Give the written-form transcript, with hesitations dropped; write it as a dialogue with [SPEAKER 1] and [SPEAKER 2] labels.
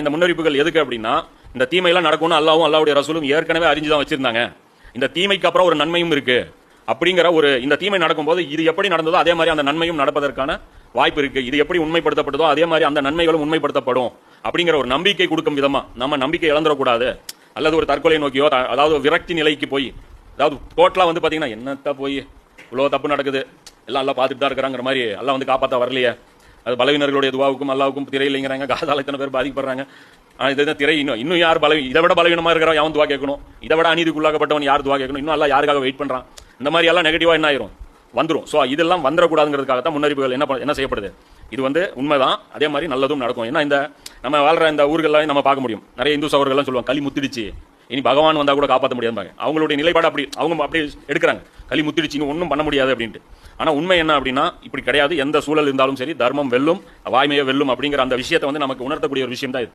[SPEAKER 1] இந்த முன்னறிவிப்புகள் எதுக்கு அப்படின்னா இந்த தீமையெல்லாம் நடக்கும்னு அல்லாவும் அல்லாவுடைய ரசூலும் ஏற்கனவே அறிஞ்சுதான் வச்சிருந்தாங்க. இந்த தீமைக்கு அப்புறம் ஒரு நன்மையும் இருக்கு அப்படிங்கிற ஒரு இந்த தீமை நடக்கும்போது இது எப்படி நடந்ததோ அதே மாதிரி அந்த நன்மையும் நடப்பதற்கான வாய்ப்பு இருக்கு. இது எப்படி உண்மைப்படுத்தப்படுதோ அதே மாதிரி அந்த நன்மைகளும் உண்மைப்படுத்தப்படும் அப்படிங்கிற ஒரு நம்பிக்கை கொடுக்கும் விதமா நம்ம நம்பிக்கை இழந்துடக்கூடாது. அல்லது ஒரு தற்கொலை நோக்கியோ அதாவது விரக்தி நிலைக்கு போய் அதாவது டோட்டலா வந்து பாத்தீங்கன்னா என்னத்த போய் இவ்வளவு தப்பு நடக்குது எல்லாம் பார்த்துட்டு தான் இருக்கிறாங்கிற மாதிரி எல்லாம் வந்து காப்பாற்ற வரலையே, அது பலவீனர்களுடைய துவாவுக்கும் அல்லாவுக்கும் திரையில்லைங்கிறாங்க. காதால எத்தனை பேர் பாதிக்கப்படுறாங்க. இது திரை இன்னும் யார் இதை விட பலவீனமா இருக்கிறவன் அவன் துவா கேட்கணும், இதை விட அநீதிக்குள்ளாக்கப்பட்டவன் யார் துவா கேட்கணும், இன்னும் எல்லாம் யாருக்காக வெயிட் பண்றான். இந்த மாதிரி எல்லாம் நெகட்டிவா என்ன ஆயிரும் வந்துடும். ஸோ இதெல்லாம் வந்துடக்கூடாதுங்கிறதுக்காகத்தான் முன்னறிவுகள் என்ன செய்யப்படுது. இது வந்து உண்மைதான், அதே மாதிரி நல்லதும் நடக்கும். ஏன்னா இந்த நம்ம வாழ்ற இந்த ஊர்கள்லாம் நம்ம பார்க்க முடியும். நிறைய இந்து சகோதரர்கள்லாம் சொல்லுவாங்க களி முத்திடுச்சு இனி பகவான் வந்தா கூட காப்பாற்ற முடியாது. அவங்களுடைய நிலைப்பாடு அப்படி அவங்க அப்படி எடுக்கிறாங்க, களி முத்திடுச்சு ஒன்றும் பண்ண முடியாது அப்படின்ட்டு. ஆனா உண்மை என்ன அப்படின்னா இப்படி கிடையாது. எந்த சூழல் இருந்தாலும் சரி தர்மம் வெல்லும், வாய்மையை வெல்லும் அப்படிங்கிற அந்த விஷயத்தை வந்து நமக்கு உணர்த்தக்கூடிய ஒரு விஷயம் தான் இது.